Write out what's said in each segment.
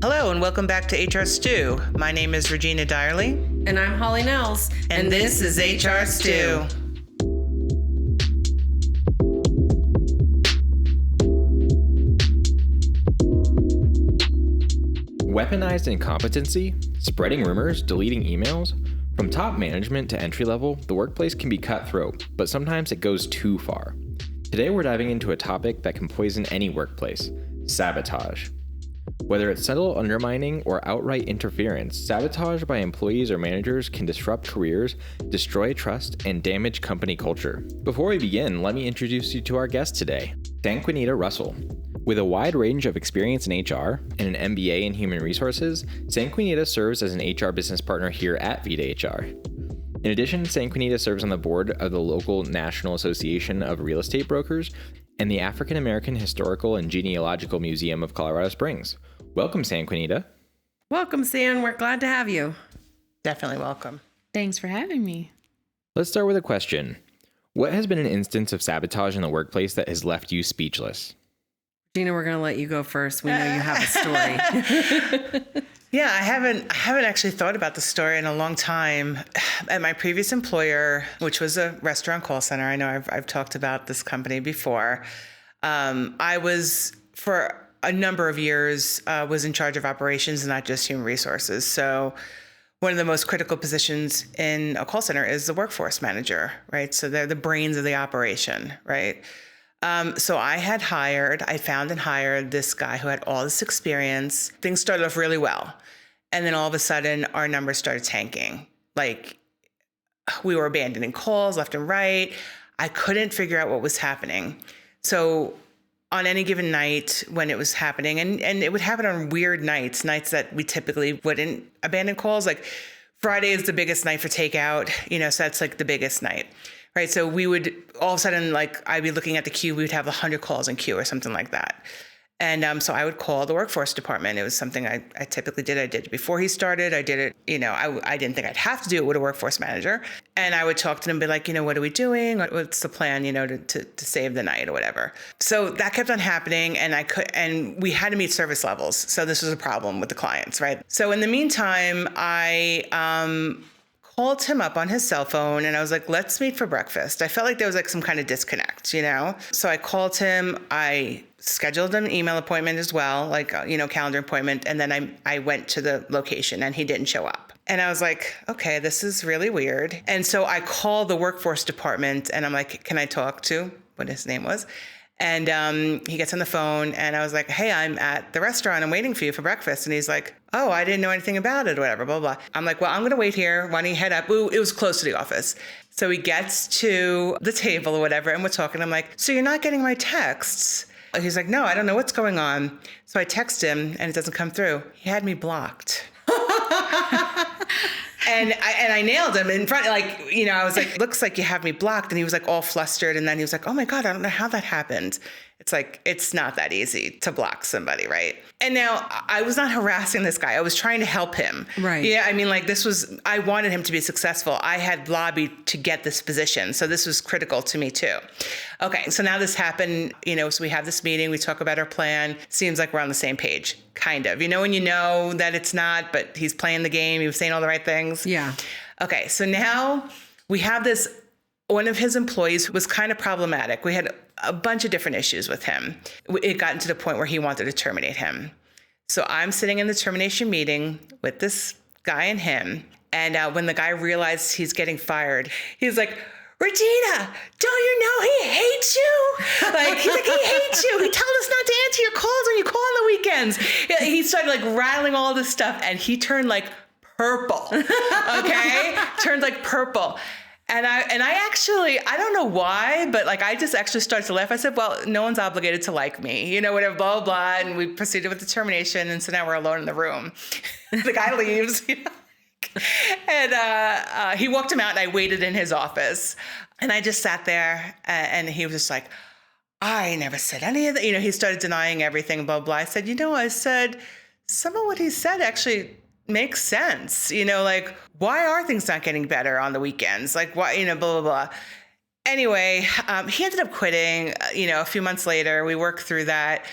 Hello and welcome back to HR Stew. My name is Regina Direly. And I'm Holly Nels. And this is HR Stew. Weaponized incompetency, spreading rumors, deleting emails. From top management to entry level, the workplace can be cutthroat, but sometimes it goes too far. Today we're diving into a topic that can poison any workplace: sabotage. Whether it's subtle undermining or outright interference, sabotage by employees or managers can disrupt careers, destroy trust, and damage company culture. Before we begin, let me introduce you to our guest today, Sanquenetta Russell. With a wide range of experience in HR and an MBA in Human Resources, Sanquenetta serves as an HR business partner here at Vita HR. In addition, Sanquenetta serves on the board of the local National Association of Real Estate Brokers and the African American Historical and Genealogical Museum of Colorado Springs. Welcome, Sanquenetta. Welcome, San. We're glad to have you. Definitely welcome. Thanks for having me. Let's start with a question. What has been an instance of sabotage in the workplace that has left you speechless? Gina, we're going to let you go first. We know you have a story. Yeah, I haven't actually thought about the story in a long time. At my previous employer, which was a restaurant call center, I know I've talked about this company before. I was, for a number of years, was in charge of operations and not just human resources. So one of the most critical positions in a call center is the workforce manager, right? So they're the brains of the operation, right? So I found and hired this guy who had all this experience. Things started off really well. And then all of a sudden, our numbers started tanking. Like, we were abandoning calls left and right. I couldn't figure out what was happening. So on any given night when it was happening, and it would happen on weird nights that we typically wouldn't abandon calls. Like, Friday is the biggest night for takeout, so that's like the biggest night. Right. So we would all of a sudden, I'd be looking at the queue, we would have 100 calls in queue or something like that. And so I would call the workforce department. It was something I typically did. I did it before he started. I did it, I didn't think I'd have to do it with a workforce manager. And I would talk to them and be like, what are we doing? What's the plan, to save the night or whatever. So that kept on happening. And we had to meet service levels. So this was a problem with the clients, right? So in the meantime, I called him up on his cell phone and I was like, let's meet for breakfast. I felt like there was some kind of disconnect, So I called him, I scheduled an email appointment as well, calendar appointment. And then I went to the location and he didn't show up. And I was like, okay, this is really weird. And so I called the workforce department and I'm like, can I talk to what his name was? And he gets on the phone and I was like, hey, I'm at the restaurant. I'm waiting for you for breakfast. And he's like, oh, I didn't know anything about it or whatever, blah, blah. I'm like, well, I'm going to wait here. Why don't you head up? Ooh, it was close to the office. So he gets to the table or whatever and we're talking. I'm like, so you're not getting my texts? He's like, no, I don't know what's going on. So I text him and it doesn't come through. He had me blocked. And I nailed him in front, I was like, looks like you have me blocked. And he was all flustered. And then he was like, oh my God, I don't know how that happened. It's it's not that easy to block somebody, right? And now I was not harassing this guy. I was trying to help him. Right. Yeah, I wanted him to be successful. I had lobbied to get this position. So this was critical to me too. Okay, so now this happened, so we have this meeting, we talk about our plan. Seems like we're on the same page, kind of. When you know that it's not, but he's playing the game, he was saying all the right things. Yeah. Okay, so now we have this, one of his employees was kind of problematic. We had a bunch of different issues with him. It got to the point where he wanted to terminate him. So I'm sitting in the termination meeting with this guy and him. And when the guy realized he's getting fired, he's like, Regina, don't you know he hates you? He's like, he hates you. He told us not to answer your calls when you call on the weekends. He started rattling all this stuff and he turned purple. Okay? Turned purple. And I actually, I don't know why, but I just actually started to laugh. I said, well, no one's obligated to like me, whatever, blah, blah, blah. And we proceeded with the termination. And so now we're alone in the room. The guy leaves, And he walked him out and I waited in his office. And I just sat there and he was just like, I never said any of that. He started denying everything, blah, blah. I said, some of what he said actually makes sense. Why are things not getting better on the weekends? Why, blah, blah, blah. Anyway, he ended up quitting, a few months later. We worked through that.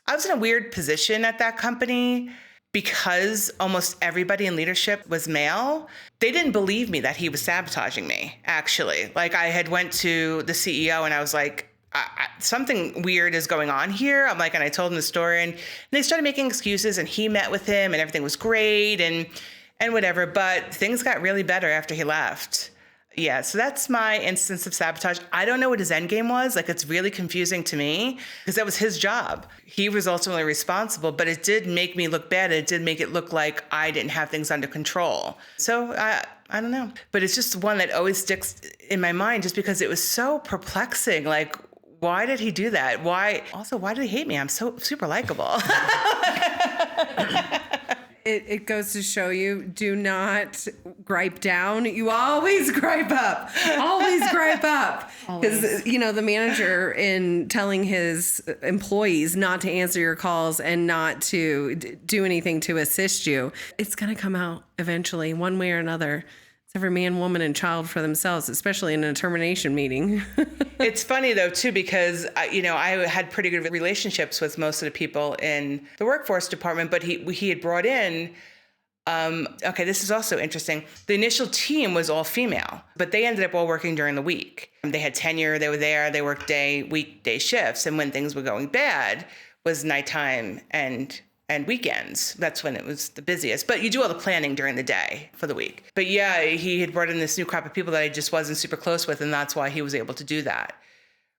I was in a weird position at that company because almost everybody in leadership was male, they didn't believe me that he was sabotaging me, actually. Like, I had went to the CEO and I was like, something weird is going on here. I'm like, and I told him the story, and they started making excuses, and he met with him and everything was great and whatever. But things got really better after he left. Yeah, so that's my instance of sabotage. I don't know what his end game was. Like, it's really confusing to me because that was his job. He was ultimately responsible, but it did make me look bad. It did make it look like I didn't have things under control. So I don't know. But it's just one that always sticks in my mind just because it was so perplexing. Like, why did he do that? Why did he hate me? I'm so super likable. It goes to show you, do not gripe down. You always gripe up. Always gripe up. Because, the manager, in telling his employees not to answer your calls and not to do anything to assist you, it's going to come out eventually, one way or another. It's every man, woman, and child for themselves, especially in a termination meeting. It's funny, though, too, because, I had pretty good relationships with most of the people in the workforce department, but he had brought in, this is also interesting. The initial team was all female, but they ended up all working during the week. They had tenure, they were there, they worked weekday shifts, and when things were going bad was nighttime and weekends. That's when it was the busiest. But you do all the planning during the day for the week. But yeah, he had brought in this new crop of people that I just wasn't super close with, and that's why he was able to do that.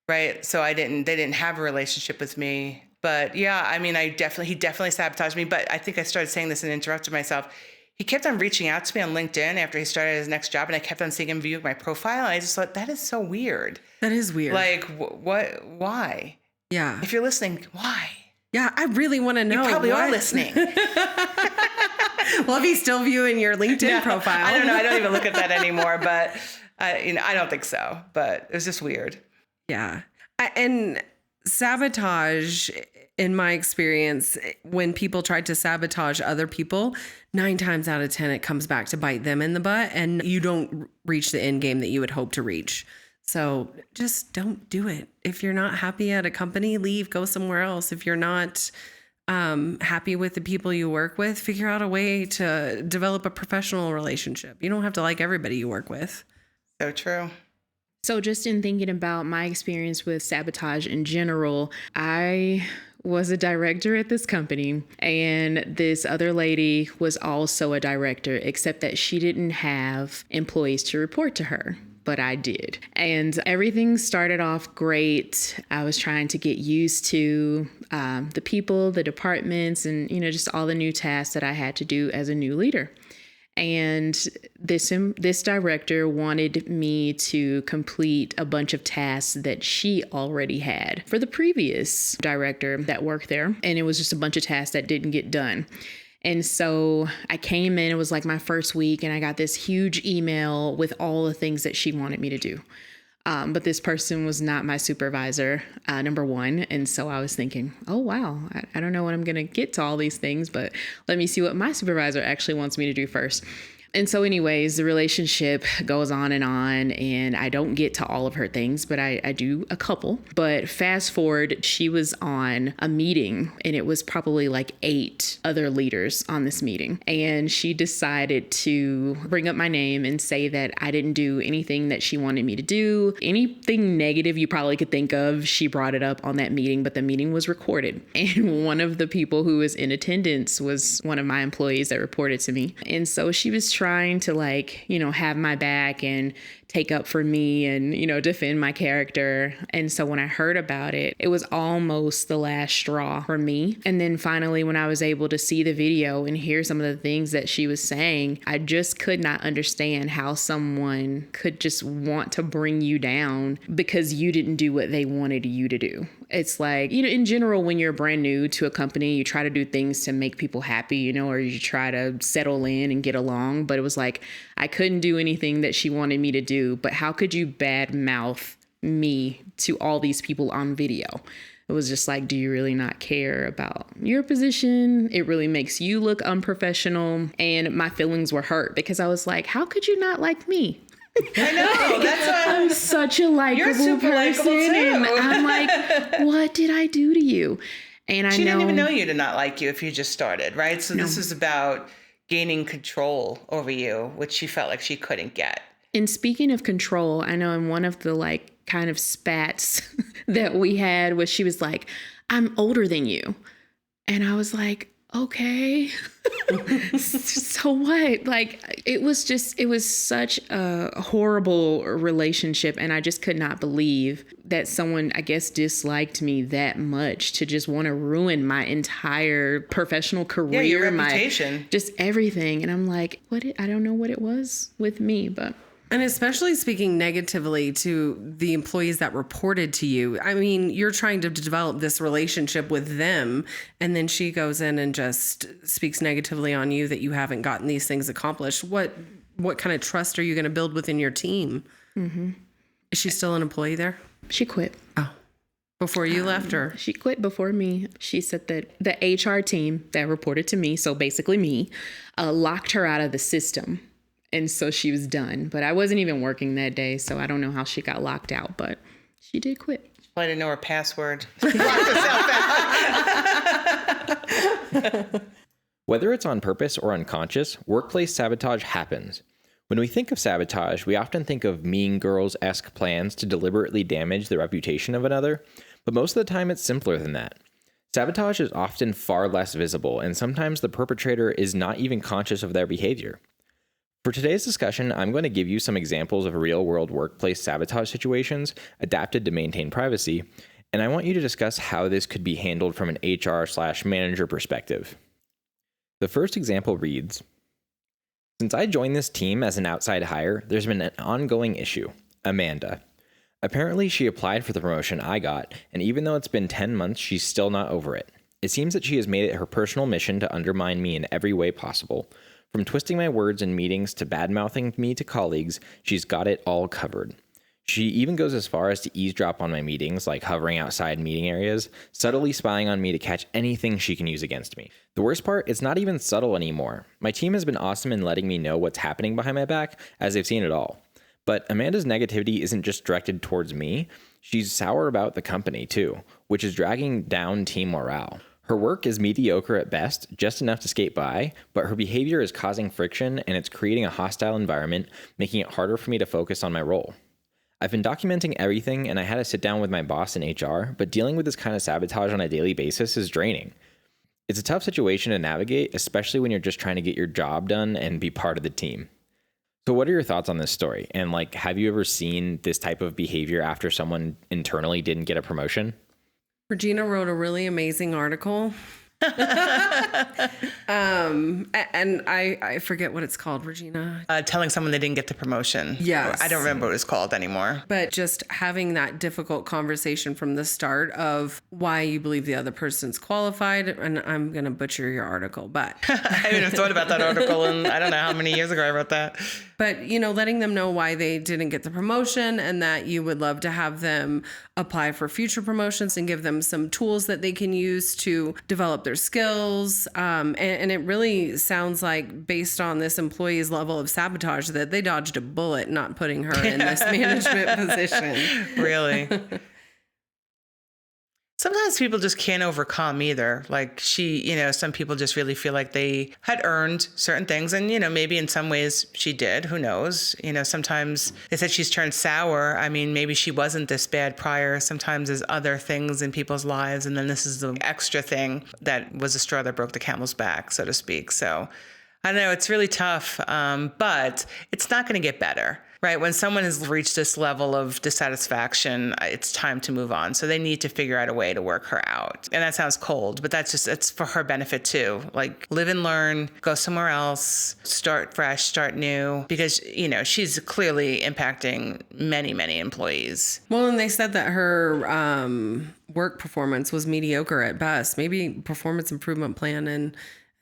Right? So they didn't have a relationship with me. But yeah, I mean, he definitely sabotaged me. But I think I started saying this and interrupted myself. He kept on reaching out to me on LinkedIn after he started his next job, and I kept on seeing him view my profile. And I just thought, that is so weird. That is weird. Like, what? Why? Yeah. If you're listening, why? Yeah, I really want to know. You probably are listening. Well, if he's still viewing your LinkedIn profile. I don't know. I don't even look at that anymore, but I don't think so. But it was just weird. Yeah. And sabotage, in my experience, when people try to sabotage other people, 9 times out of 10, it comes back to bite them in the butt, and you don't reach the end game that you would hope to reach. So just don't do it. If you're not happy at a company, leave, go somewhere else. If you're not happy with the people you work with, figure out a way to develop a professional relationship. You don't have to like everybody you work with. So true. So just in thinking about my experience with sabotage in general, I was a director at this company, and this other lady was also a director, except that she didn't have employees to report to her. But I did. And everything started off great. I was trying to get used to the people, the departments, and, just all the new tasks that I had to do as a new leader. And this director wanted me to complete a bunch of tasks that she already had for the previous director that worked there. And it was just a bunch of tasks that didn't get done. And so I came in, it was like my first week, and I got this huge email with all the things that she wanted me to do. But this person was not my supervisor, number one. And so I was thinking, oh, wow, I don't know when I'm going to get to all these things, but let me see what my supervisor actually wants me to do first. And so anyways, the relationship goes on, and I don't get to all of her things, but I do a couple. But fast forward, she was on a meeting, and it was probably like 8 other leaders on this meeting. And she decided to bring up my name and say that I didn't do anything that she wanted me to do. Anything negative you probably could think of, she brought it up on that meeting, but the meeting was recorded. And one of the people who was in attendance was one of my employees that reported to me. And so she was trying to have my back and take up for me and, defend my character. And so when I heard about it, it was almost the last straw for me. And then finally, when I was able to see the video and hear some of the things that she was saying, I just could not understand how someone could just want to bring you down because you didn't do what they wanted you to do. It's like, in general, when you're brand new to a company, you try to do things to make people happy, or you try to settle in and get along. But it was like, I couldn't do anything that she wanted me to do. But how could you badmouth me to all these people on video? It was just like, do you really not care about your position? It really makes you look unprofessional. And my feelings were hurt because I was like, how could you not like me? I know. That's why I'm such a likable person. too. And I'm like, what did I do to you? And she didn't even know you to not like you if you just started, right? So this is about gaining control over you, which she felt like she couldn't get. And speaking of control, I know in one of the like kind of spats that we had was she was like, I'm older than you. And I was like, okay, so what? Like, it was such a horrible relationship. And I just could not believe that someone, I guess, disliked me that much to just want to ruin my entire professional career. Yeah, your reputation. Just everything. And I'm like, I don't know what it was with me, but. And especially speaking negatively to the employees that reported to you. I mean, you're trying to develop this relationship with them, and then she goes in and just speaks negatively on you that you haven't gotten these things accomplished. What kind of trust are you going to build within your team? Mm-hmm. Is she still an employee there? She quit. Oh, before you left her? She quit before me. She said that the HR team that reported to me, so basically me, locked her out of the system. And so she was done. But I wasn't even working that day, so I don't know how she got locked out, but she did quit. I didn't know her password. Locked herself out. Whether it's on purpose or unconscious, workplace sabotage happens. When we think of sabotage, we often think of mean girls-esque plans to deliberately damage the reputation of another, but most of the time it's simpler than that. Sabotage is often far less visible, and sometimes the perpetrator is not even conscious of their behavior. For today's discussion, I'm going to give you some examples of real-world workplace sabotage situations adapted to maintain privacy, and I want you to discuss how this could be handled from an HR/manager perspective. The first example reads, since I joined this team as an outside hire, there's been an ongoing issue. Amanda. Apparently, she applied for the promotion I got, and even though it's been 10 months, she's still not over it. It seems that she has made it her personal mission to undermine me in every way possible. From twisting my words in meetings to bad-mouthing me to colleagues, she's got it all covered. She even goes as far as to eavesdrop on my meetings, like hovering outside meeting areas, subtly spying on me to catch anything she can use against me. The worst part, it's not even subtle anymore. My team has been awesome in letting me know what's happening behind my back, as they've seen it all. But Amanda's negativity isn't just directed towards me, she's sour about the company too, which is dragging down team morale. Her work is mediocre at best, just enough to skate by, but her behavior is causing friction and it's creating a hostile environment, making it harder for me to focus on my role. I've been documenting everything and I had to sit down with my boss in HR, but dealing with this kind of sabotage on a daily basis is draining. It's a tough situation to navigate, especially when you're just trying to get your job done and be part of the team. So what are your thoughts on this story? And have you ever seen this type of behavior after someone internally didn't get a promotion? Regina wrote a really amazing article. And I forget what it's called, Regina. Telling someone they didn't get the promotion. Yes. I don't remember what it's called anymore. But just having that difficult conversation from the start of why you believe the other person's qualified. And I'm going to butcher your article, but I haven't even thought about that article and I don't know how many years ago I wrote that. But, letting them know why they didn't get the promotion and that you would love to have them apply for future promotions and give them some tools that they can use to develop their skills. And it really sounds like, based on this employee's level of sabotage, that they dodged a bullet not putting her in this management position. Really? Sometimes people just can't overcome either. Like some people just really feel like they had earned certain things. And, maybe in some ways she did. Who knows? Sometimes they said she's turned sour. I mean, maybe she wasn't this bad prior. Sometimes there's other things in people's lives. And then this is the extra thing that was the straw that broke the camel's back, so to speak. So I don't know. It's really tough. But it's not going to get better. Right. When someone has reached this level of dissatisfaction, it's time to move on. So they need to figure out a way to work her out. And that sounds cold, but it's for her benefit too. Like, live and learn, go somewhere else, start fresh, start new, because, she's clearly impacting many, many employees. Well, and they said that her work performance was mediocre at best. Maybe performance improvement plan and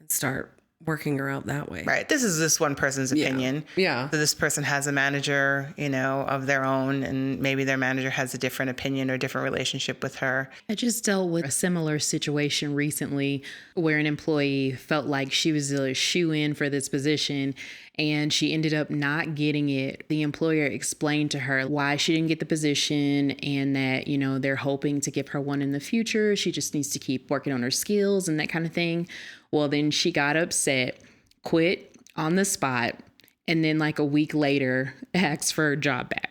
start working her out that way. Right. This is this one person's opinion. Yeah. So this person has a manager, of their own, and maybe their manager has a different opinion or different relationship with her. I just dealt with a similar situation recently where an employee felt like she was a shoe-in for this position. and she ended up not getting it. The employer explained to her why she didn't get the position and that, they're hoping to give her one in the future. She just needs to keep working on her skills and that kind of thing. Well, then she got upset, quit on the spot, and then like a week later asked for her job back.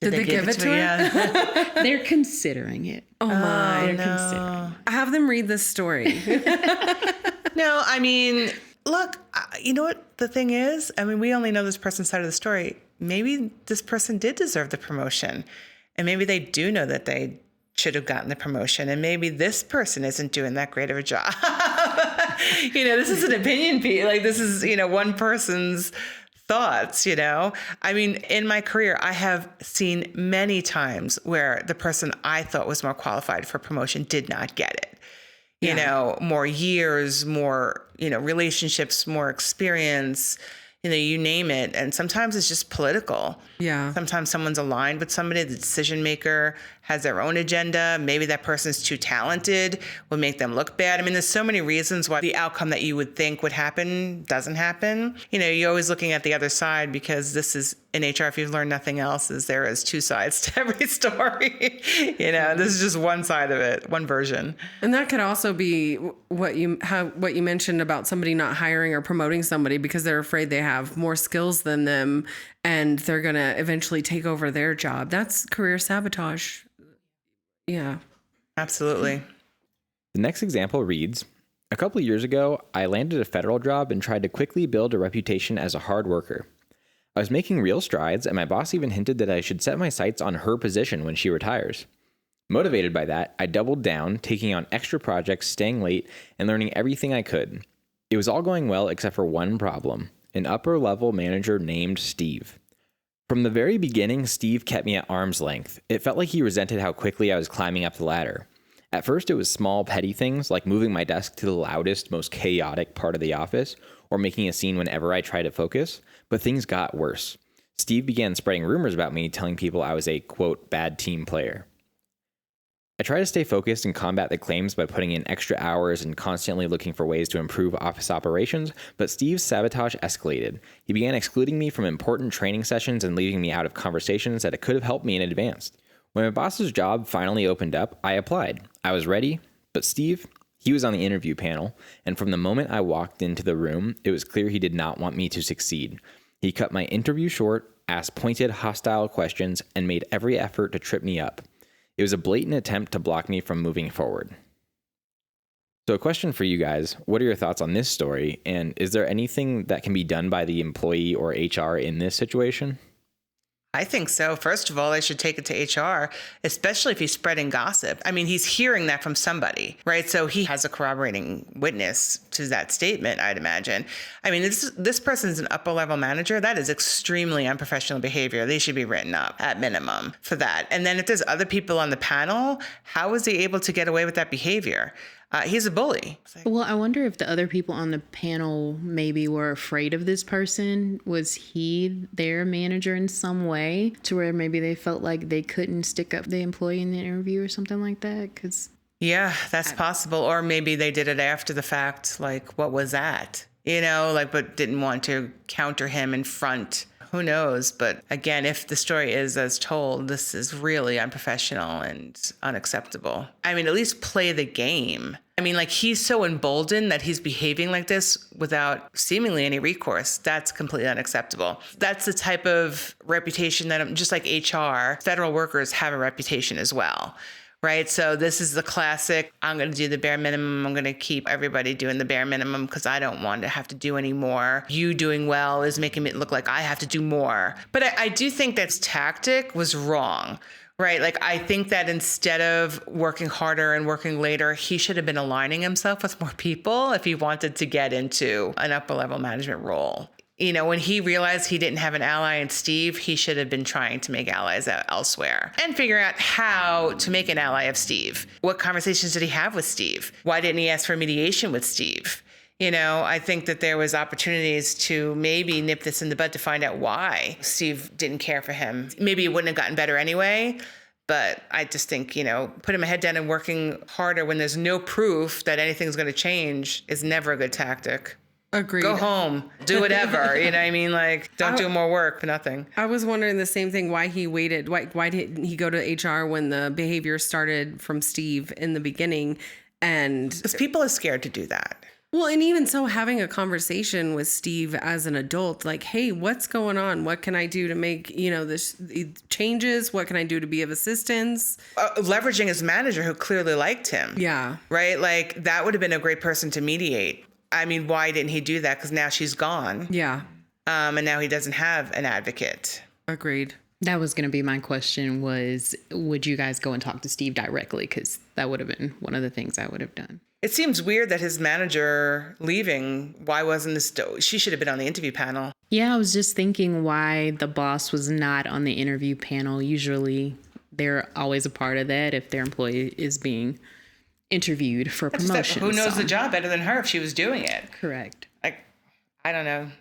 Did they give it to her? Yeah. They're considering it. Oh my. They're considering. Have them read this story. No, I mean, look, you know what the thing is? I mean, we only know this person's side of the story. Maybe this person did deserve the promotion. And maybe they do know that they should have gotten the promotion. And maybe this person isn't doing that great of a job. This is an opinion piece. Like, this is, one person's thoughts, I mean, in my career, I have seen many times where the person I thought was more qualified for promotion did not get it. More years, more, relationships, more experience, you name it. And sometimes it's just political. Yeah. Sometimes someone's aligned with somebody, the decision maker has their own agenda. Maybe that person's too talented, will make them look bad. I mean, there's so many reasons why the outcome that you would think would happen doesn't happen. You're always looking at the other side, because this is in HR, if you've learned nothing else, is there is two sides to every story. This is just one side of it, one version. And that could also be what you mentioned about somebody not hiring or promoting somebody because they're afraid they have more skills than them and they're going to eventually take over their job. That's career sabotage. Yeah. Absolutely. The next example reads, a couple of years ago, I landed a federal job and tried to quickly build a reputation as a hard worker. I was making real strides, and my boss even hinted that I should set my sights on her position when she retires. Motivated by that, I doubled down, taking on extra projects, staying late, and learning everything I could. It was all going well except for one problem, an upper-level manager named Steve. From the very beginning, Steve kept me at arm's length. It felt like he resented how quickly I was climbing up the ladder. At first, it was small, petty things like moving my desk to the loudest, most chaotic part of the office, or making a scene whenever I tried to focus, but things got worse. Steve began spreading rumors about me, telling people I was a, quote, bad team player. I try to stay focused and combat the claims by putting in extra hours and constantly looking for ways to improve office operations, but Steve's sabotage escalated. He began excluding me from important training sessions and leaving me out of conversations that could have helped me in advance. When my boss's job finally opened up, I applied. I was ready, but Steve, he was on the interview panel, and from the moment I walked into the room, it was clear he did not want me to succeed. He cut my interview short, asked pointed, hostile questions, and made every effort to trip me up. It was a blatant attempt to block me from moving forward. So a question for you guys, what are your thoughts on this story? And is there anything that can be done by the employee or HR in this situation? I think so. First of all, they should take it to HR, especially if he's spreading gossip. I mean, he's hearing that from somebody, right? So he has a corroborating witness to that statement, I'd imagine. I mean, this person's an upper level manager. That is extremely unprofessional behavior. They should be written up at minimum for that. And then if there's other people on the panel, how is he able to get away with that behavior? He's a bully. Well, I wonder if the other people on the panel maybe were afraid of this person. Was he their manager in some way to where maybe they felt like they couldn't stick up the employee in the interview or something like that? Yeah, that's possible. Or maybe they did it after the fact. Like, what was that? But didn't want to counter him in front. Who knows? But again, if the story is as told, this is really unprofessional and unacceptable. I mean, at least play the game. I mean, he's so emboldened that he's behaving like this without seemingly any recourse. That's completely unacceptable. That's the type of reputation that, just like HR, federal workers have a reputation as well. Right. So this is the classic, I'm going to do the bare minimum. I'm going to keep everybody doing the bare minimum because I don't want to have to do any more. You doing well is making it look like I have to do more. But I do think that tactic was wrong. Right. I think that instead of working harder and working later, he should have been aligning himself with more people if he wanted to get into an upper level management role. When he realized he didn't have an ally in Steve, he should have been trying to make allies elsewhere and figure out how to make an ally of Steve. What conversations did he have with Steve? Why didn't he ask for mediation with Steve? I think that there was opportunities to maybe nip this in the bud to find out why Steve didn't care for him. Maybe it wouldn't have gotten better anyway. But I just think, putting my head down and working harder when there's no proof that anything's going to change is never a good tactic. Agreed. Go home, do whatever. You know what I mean? Like, don't do more work for nothing. I was wondering the same thing, why he waited. Why didn't he go to HR when the behavior started from Steve in the beginning? And Because people are scared to do that. well, and even so, having a conversation with Steve as an adult, like, hey, what's going on? What can I do to make, this changes? What can I do to be of assistance? Leveraging his manager who clearly liked him. Yeah. Right? Like, that would have been a great person to mediate. I mean, why didn't he do that? Because now she's gone. Yeah. And now he doesn't have an advocate. Agreed. That was going to be my question was, would you guys go and talk to Steve directly? Because that would have been one of the things I would have done. It seems weird that his manager leaving, why wasn't this, she should have been on the interview panel. Yeah, I was just thinking why the boss was not on the interview panel. Usually they're always a part of that if their employee is being interviewed for promotion. Who knows the job better than her if she was doing it? Correct. Like, I don't know.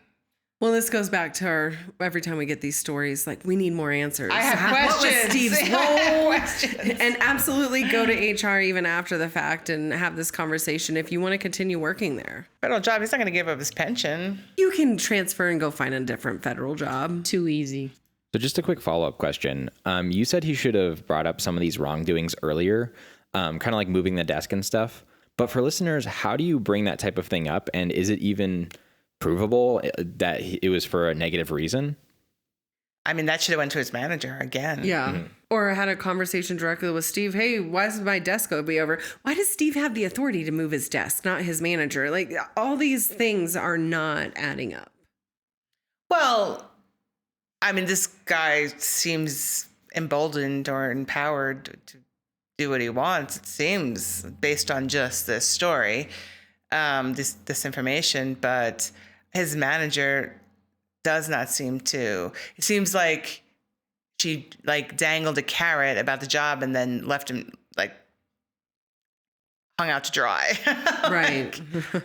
Well, this goes back to our, every time we get these stories, like, we need more answers. I have What was questions. Steve's I have role? questions. And absolutely go to HR even after the fact and have this conversation if you want to continue working there. Federal job, he's not going to give up his pension. You can transfer and go find a different federal job. Too easy. So just a quick follow-up question. You said he should have brought up some of these wrongdoings earlier, kind of like moving the desk and stuff. But for listeners, how do you bring that type of thing up? And is it even provable that it was for a negative reason? I mean, that should have went to his manager again. Yeah. Or had a conversation directly with Steve. Hey, why is my desk going to be over? Why does Steve have the authority to move his desk, not his manager? Like, all these things are not adding up. Well, I mean, this guy seems emboldened or empowered to do what he wants, it seems, based on just this story, this information. But his manager does not seem to. It seems like she dangled a carrot about the job and then left him hung out to dry. Right.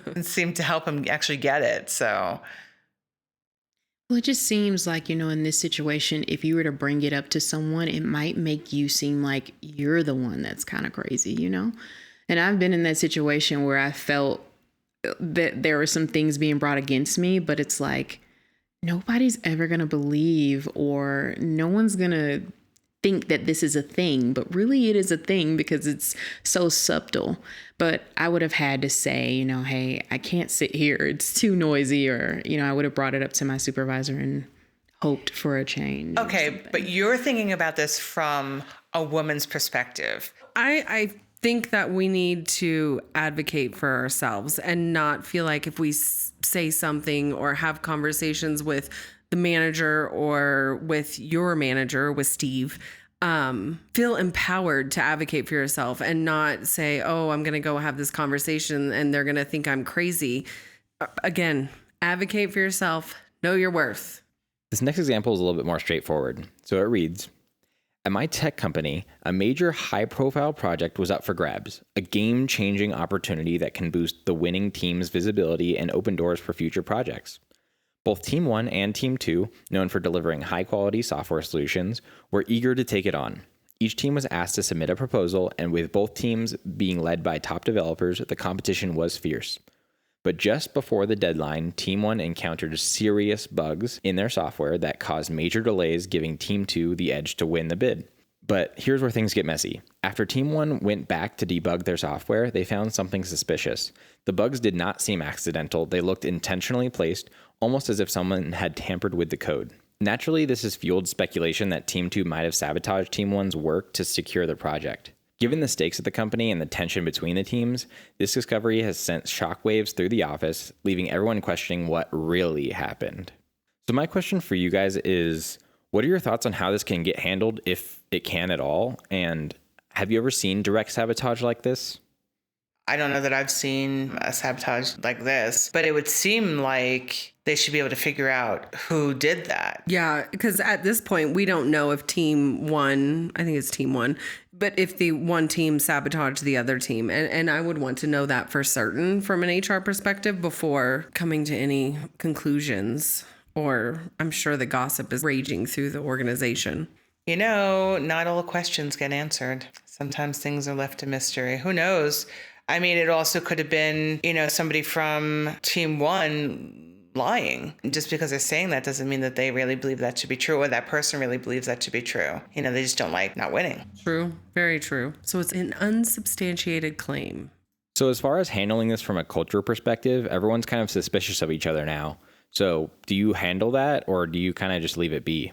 And seemed to help him actually get it. So. Well, it just seems like, in this situation, if you were to bring it up to someone, it might make you seem like you're the one that's kind of crazy, And I've been in that situation where I felt that there were some things being brought against me, but it's like nobody's ever going to believe or no one's going to think that this is a thing, but really it is a thing because it's so subtle. But I would have had to say, hey, I can't sit here. It's too noisy. Or, I would have brought it up to my supervisor and hoped for a change. Okay, but you're thinking about this from a woman's perspective. I think that we need to advocate for ourselves and not feel like if we say something or have conversations with the manager or with your manager, with Steve, feel empowered to advocate for yourself and not say, oh, I'm going to go have this conversation and they're going to think I'm crazy. Again, advocate for yourself, know your worth. This next example is a little bit more straightforward. So it reads, at my tech company, a major high-profile project was up for grabs, a game-changing opportunity that can boost the winning team's visibility and open doors for future projects. Both Team 1 and Team 2, known for delivering high-quality software solutions, were eager to take it on. Each team was asked to submit a proposal, and with both teams being led by top developers, the competition was fierce. But just before the deadline, Team 1 encountered serious bugs in their software that caused major delays, giving Team 2 the edge to win the bid. But here's where things get messy. After Team 1 went back to debug their software, they found something suspicious. The bugs did not seem accidental. They looked intentionally placed, almost as if someone had tampered with the code. Naturally, this has fueled speculation that Team 2 might have sabotaged Team 1's work to secure the project. Given the stakes of the company and the tension between the teams, this discovery has sent shockwaves through the office, leaving everyone questioning what really happened. So my question for you guys is, what are your thoughts on how this can get handled, if it can at all? And have you ever seen direct sabotage like this? I don't know that I've seen a sabotage like this, but it would seem like they should be able to figure out who did that. Yeah, because at this point, we don't know if Team 1, I think it's Team 1, but if the one team sabotaged the other team. And I would want to know that for certain from an HR perspective before coming to any conclusions. Or I'm sure the gossip is raging through the organization. Not all questions get answered. Sometimes things are left to mystery. Who knows? I mean, it also could have been, somebody from team one lying. Just because they're saying that doesn't mean that they really believe that to be true, or that person really believes that to be true. They just don't like not winning. True. Very true. So it's an unsubstantiated claim. So as far as handling this from a culture perspective, everyone's kind of suspicious of each other now. So do you handle that, or do you kind of just leave it be?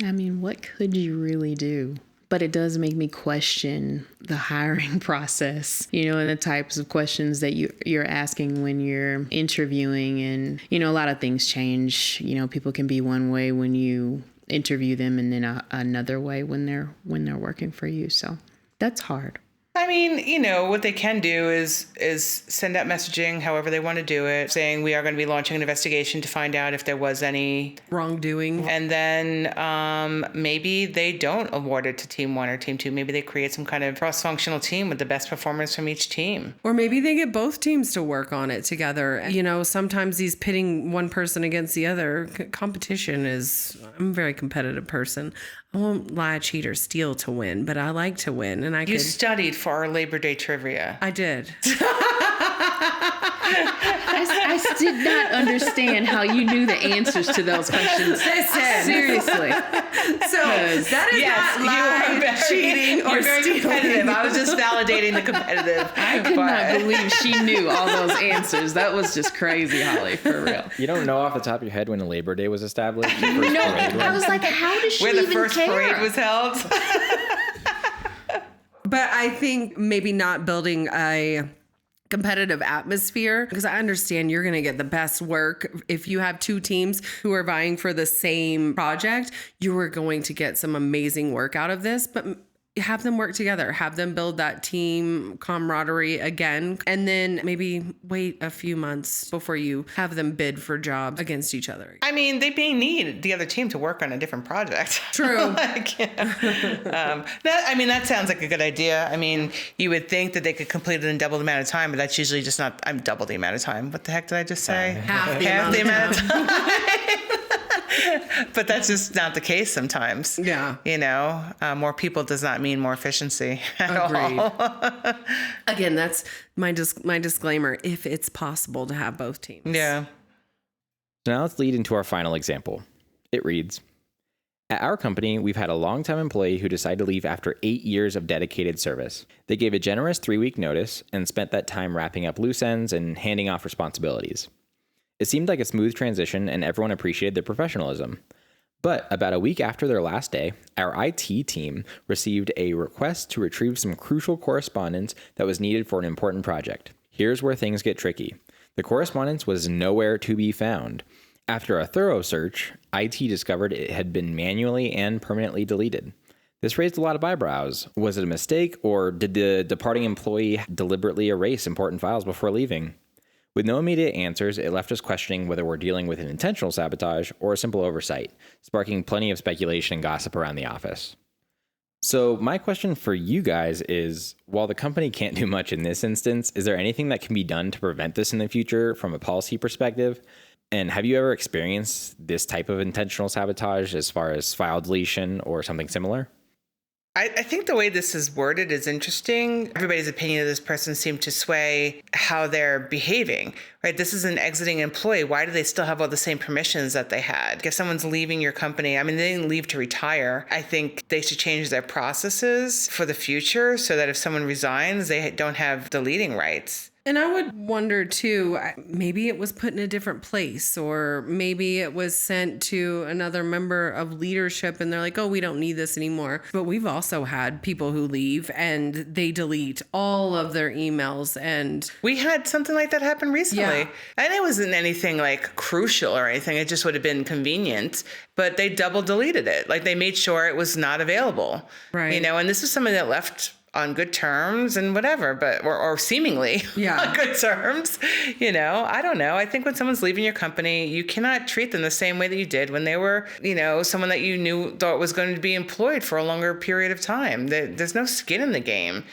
I mean, what could you really do? But it does make me question the hiring process, and the types of questions that you're asking when you're interviewing. And, a lot of things change. People can be one way when you interview them, and then another way when they're working for you. So that's hard. I mean, what they can do is send out messaging however they want to do it, saying we are going to be launching an investigation to find out if there was any wrongdoing. And then maybe they don't award it to team one or team two. Maybe they create some kind of cross-functional team with the best performers from each team. Or maybe they get both teams to work on it together. Sometimes these pitting one person against the other, competition is, I'm a very competitive person. I won't lie, cheat, or steal to win, but I like to win. And You studied for our Labor Day trivia. I did. I did not understand how you knew the answers to those questions. Seriously. So that is not lying, cheating, or you're very stealing. competitive. I was just validating the competitive. I could not believe she knew all those answers. That was just crazy, Holly, for real. You don't know off the top of your head when Labor Day was established? No, I was like, how does she Where even the first care? parade was held. But I think maybe not building a competitive atmosphere, because I understand you're going to get the best work. If you have two teams who are vying for the same project, you are going to get some amazing work out of this. But have them work together, have them build that team camaraderie again, and then maybe wait a few months before you have them bid for jobs against each other. I mean, they may need the other team to work on a different project. True. That sounds like a good idea. I mean, you would think that they could complete it in double the amount of time, but that's usually just not, double the amount of time. What the heck did I just say? Half the amount of time. But that's just not the case sometimes. Yeah. More people does not mean more efficiency at Agreed. all. Again, that's my disclaimer, if it's possible to have both teams. Yeah. So now let's lead into our final example. It reads, at our company, we've had a longtime employee who decided to leave after 8 years of dedicated service. They gave a generous 3-week notice and spent that time wrapping up loose ends and handing off responsibilities. It seemed like a smooth transition and everyone appreciated their professionalism. But about a week after their last day, our IT team received a request to retrieve some crucial correspondence that was needed for an important project. Here's where things get tricky. The correspondence was nowhere to be found. After a thorough search, IT discovered it had been manually and permanently deleted. This raised a lot of eyebrows. Was it a mistake, or did the departing employee deliberately erase important files before leaving? With no immediate answers, it left us questioning whether we're dealing with an intentional sabotage or a simple oversight, sparking plenty of speculation and gossip around the office. So my question for you guys is, while the company can't do much in this instance, is there anything that can be done to prevent this in the future from a policy perspective? And have you ever experienced this type of intentional sabotage as far as file deletion or something similar? I think the way this is worded is interesting. Everybody's opinion of this person seemed to sway how they're behaving, right? This is an exiting employee. Why do they still have all the same permissions that they had? If someone's leaving your company, they didn't leave to retire. I think they should change their processes for the future so that if someone resigns, they don't have deleting rights. And I would wonder too, maybe it was put in a different place, or maybe it was sent to another member of leadership and they're like, oh, we don't need this anymore. But we've also had people who leave and they delete all of their emails. And we had something like that happen recently. Yeah. And it wasn't anything like crucial or anything. It just would have been convenient, but they double deleted it. Like they made sure it was not available. Right. And this was somebody that left on good terms and whatever, but or seemingly on good terms. I don't know. I think when someone's leaving your company, you cannot treat them the same way that you did when they were, someone that you thought was going to be employed for a longer period of time. There's no skin in the game.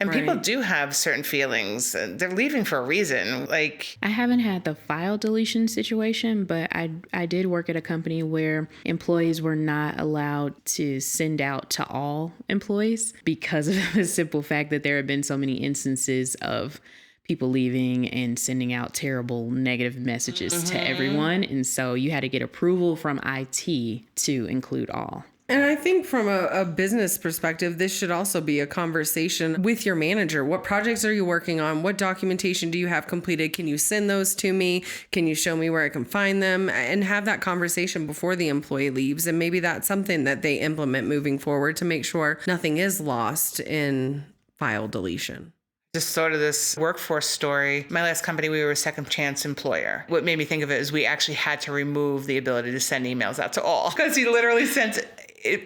And people do have certain feelings. They're leaving for a reason. Like, I haven't had the file deletion situation, but I did work at a company where employees were not allowed to send out to all employees because of the simple fact that there have been so many instances of people leaving and sending out terrible negative messages to everyone. And so you had to get approval from IT to include all. And I think from a business perspective, this should also be a conversation with your manager. What projects are you working on? What documentation do you have completed? Can you send those to me? Can you show me where I can find them? And have that conversation before the employee leaves. And maybe that's something that they implement moving forward to make sure nothing is lost in file deletion. Just sort of this workforce story. My last company, we were a second chance employer. What made me think of it is we actually had to remove the ability to send emails out to all, because he literally sent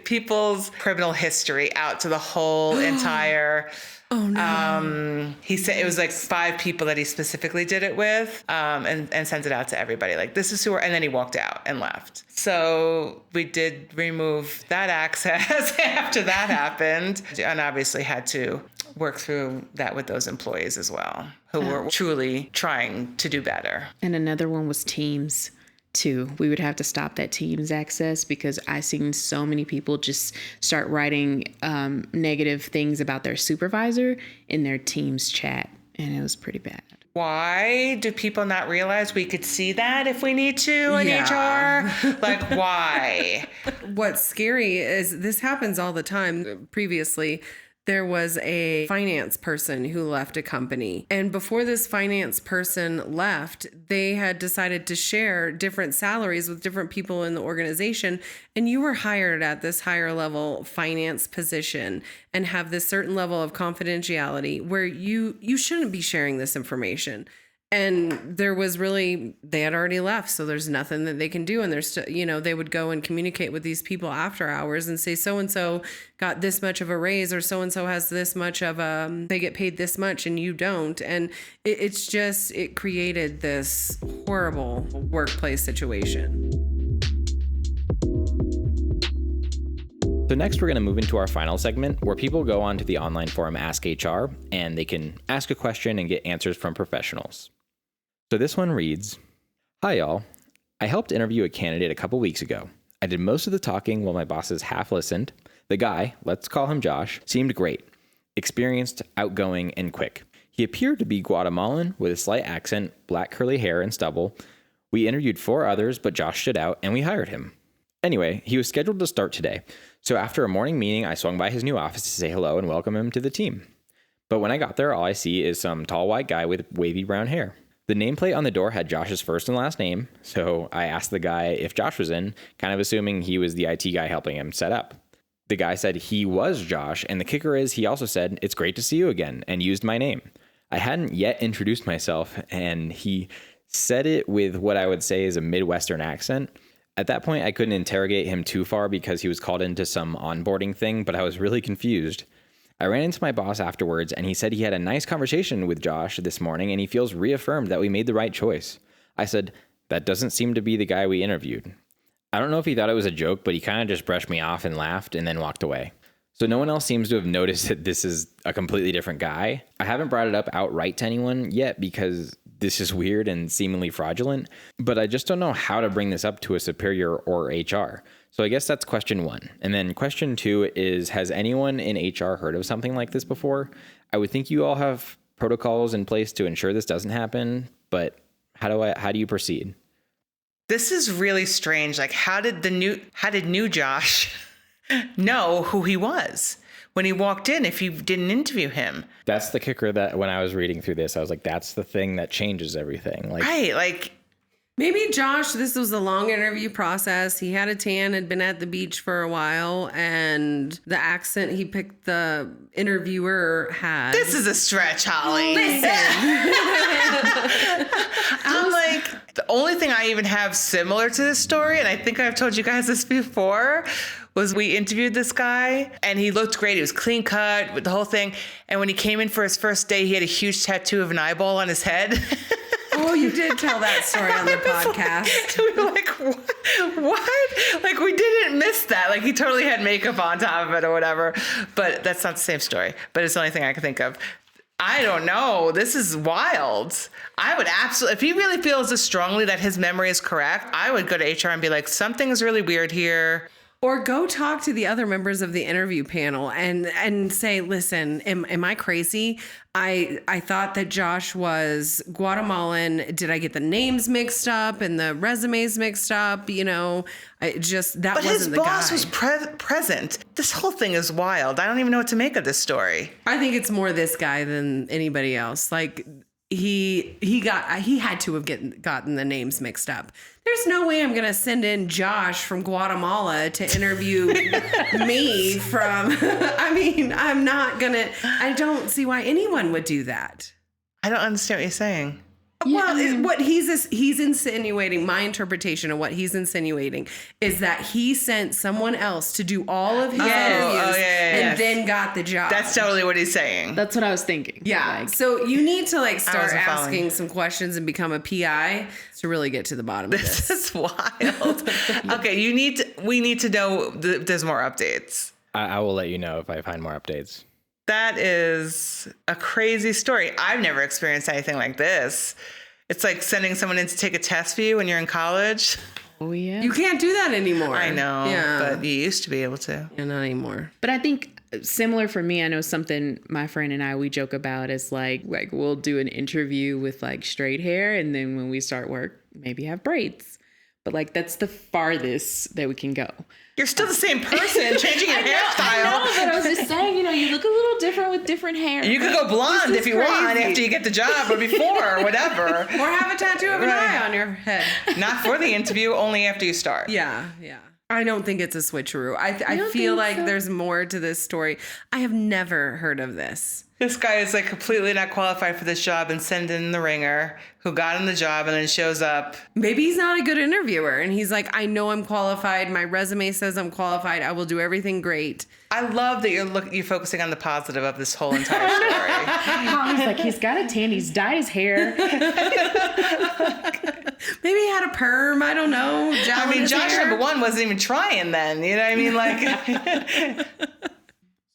people's criminal history out to the whole entire. Oh no. He said it was like 5 people that he specifically did it with, and sent it out to everybody. Like, this is who we're, and then he walked out and left. So we did remove that access after that happened, and obviously had to work through that with those employees as well, who were truly trying to do better. And another one was Teams too. We would have to stop that Teams access because I seen so many people just start writing negative things about their supervisor in their Teams chat, and it was pretty bad. Why do people not realize we could see that if we need to in HR? Like, why? What's scary is this happens all the time. Previously, there was a finance person who left a company. And before this finance person left, they had decided to share different salaries with different people in the organization. And you were hired at this higher level finance position and have this certain level of confidentiality where you shouldn't be sharing this information. And there was really, they had already left, so there's nothing that they can do. And there's, they would go and communicate with these people after hours and say, so-and-so got this much of a raise, or so-and-so has this much of they get paid this much and you don't. And it created this horrible workplace situation. So next we're going to move into our final segment where people go on to the online forum Ask HR and they can ask a question and get answers from professionals. So this one reads, "Hi y'all, I helped interview a candidate a couple weeks ago. I did most of the talking while my bosses half listened. The guy, let's call him Josh, seemed great, experienced, outgoing, and quick. He appeared to be Guatemalan with a slight accent, black curly hair and stubble. We interviewed 4 others, but Josh stood out and we hired him. Anyway, he was scheduled to start today. So after a morning meeting, I swung by his new office to say hello and welcome him to the team. But when I got there, all I see is some tall white guy with wavy brown hair. The nameplate on the door had Josh's first and last name, so I asked the guy if Josh was in, kind of assuming he was the IT guy helping him set up. The guy said he was Josh, and the kicker is he also said, "It's great to see you again," and used my name. I hadn't yet introduced myself, and he said it with what I would say is a Midwestern accent. At that point, I couldn't interrogate him too far because he was called into some onboarding thing, but I was really confused. I ran into my boss afterwards, and he said he had a nice conversation with Josh this morning, and he feels reaffirmed that we made the right choice. I said, "That doesn't seem to be the guy we interviewed." I don't know if he thought it was a joke, but he kind of just brushed me off and laughed and then walked away. So no one else seems to have noticed that this is a completely different guy. I haven't brought it up outright to anyone yet because this is weird and seemingly fraudulent, but I just don't know how to bring this up to a superior or HR. So I guess that's question 1. And then question 2 is, has anyone in HR heard of something like this before? I would think you all have protocols in place to ensure this doesn't happen, but how do you proceed? This is really strange. Like, how did new Josh know who he was when he walked in if you didn't interview him? That's the kicker, that when I was reading through this, I was like, that's the thing that changes everything. Like, right. Like, maybe Josh, this was a long interview process. He had a tan, had been at the beach for a while, and the accent he picked the interviewer had. This is a stretch, Holly. I'm like, the only thing I even have similar to this story, and I think I've told you guys this before, was we interviewed this guy and he looked great. He was clean cut with the whole thing. And when he came in for his first day, he had a huge tattoo of an eyeball on his head. Oh, you did tell that story on the podcast. We were like, what? Like, we didn't miss that. Like, he totally had makeup on top of it or whatever. But that's not the same story. But it's the only thing I can think of. I don't know. This is wild. I would absolutely, if he really feels this strongly that his memory is correct, I would go to HR and be like, something is really weird here. Or go talk to the other members of the interview panel and say, listen, am I crazy? I thought that Josh was Guatemalan. Did I get the names mixed up and the resumes mixed up? You know, that wasn't the guy. But his boss was present. This whole thing is wild. I don't even know what to make of this story. I think it's more this guy than anybody else. Like, he had to have gotten the names mixed up. There's no way I'm going to send in Josh from Guatemala to interview me from, I'm not going to, I don't see why anyone would do that. I don't understand what you're saying. Well, what he's insinuating, my interpretation of what he's insinuating is that he sent someone else to do all of his interviews and then got the job. That's totally what he's saying. That's what I was thinking. Yeah. Like, so you need to start asking some questions and become a PI to really get to the bottom of this. This is wild. Okay, we need to know there's more updates. I will let you know if I find more updates. That is a crazy story. I've never experienced anything like this. It's like sending someone in to take a test for you when you're in college. Oh, yeah. You can't do that anymore. I know, but you used to be able to. Yeah, not anymore. But I think similar for me, I know something my friend and I, we joke about is like we'll do an interview with like straight hair. And then when we start work, maybe have braids. But that's the farthest that we can go. You're still the same person, changing your hairstyle. I know, but I was just saying, you look a little different with different hair. You could go blonde if you want after you get the job or before or whatever. Or have a tattoo of an eye on your head. Not for the interview, only after you start. Yeah. I don't think it's a switcheroo. I feel like there's more to this story. I have never heard of this. This guy is completely not qualified for this job and sent in the ringer who got him the job and then shows up. Maybe he's not a good interviewer and he's like, I know I'm qualified. My resume says I'm qualified. I will do everything great. I love that you're focusing on the positive of this whole entire story. Holly's like, he's got a tan. He's dyed his hair. Maybe he had a perm. I don't know. Josh number one wasn't even trying then. You know what I mean?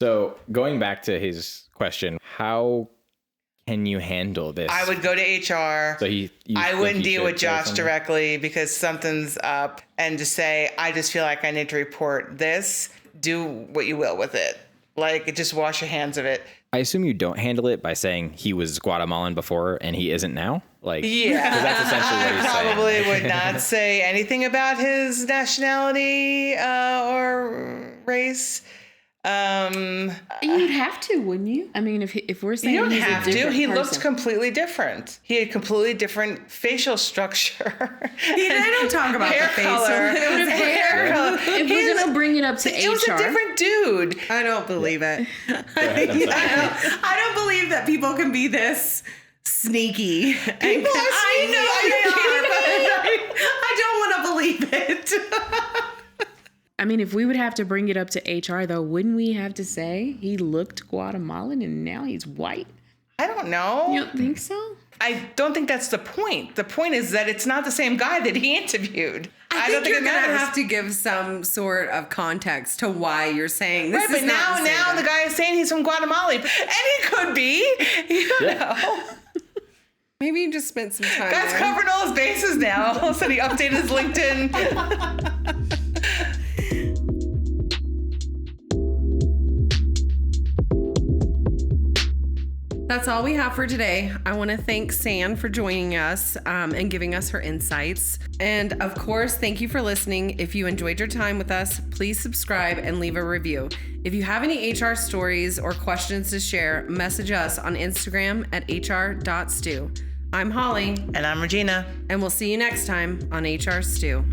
So going back to his question, how can you handle this? I would go to HR. So I wouldn't deal with Josh directly because something's up and just say, I just feel like I need to report this. Do what you will with it. Just wash your hands of it. I assume you don't handle it by saying he was Guatemalan before and he isn't now? Yeah. Because that's essentially what he's saying. I probably would not say anything about his nationality or race. You'd have to, wouldn't you? If we're saying you don't he's have a different to. He person. looked completely different. He had completely different facial structure. They don't talk about hair the face. color. It was hair color. If we're gonna bring it up to HR, it was a different dude. I don't believe it. I don't believe that people can be this sneaky. People are sneaky. I don't want to believe it. if we would have to bring it up to HR, though, wouldn't we have to say he looked Guatemalan and now he's white? I don't know. You don't think so? I don't think that's the point. The point is that it's not the same guy that he interviewed. I think you're going to have to give some sort of context to why you're saying this. Right, but now the guy is saying he's from Guatemala. And he could be. You don't know. Maybe you just spent some time Guy's there. covering all his bases now. All of a sudden he updated his LinkedIn. That's all we have for today. I want to thank San for joining us and giving us her insights. And of course, thank you for listening. If you enjoyed your time with us, please subscribe and leave a review. If you have any HR stories or questions to share, message us on Instagram at hr.stew. I'm Holly. And I'm Regina. And we'll see you next time on HR Stew.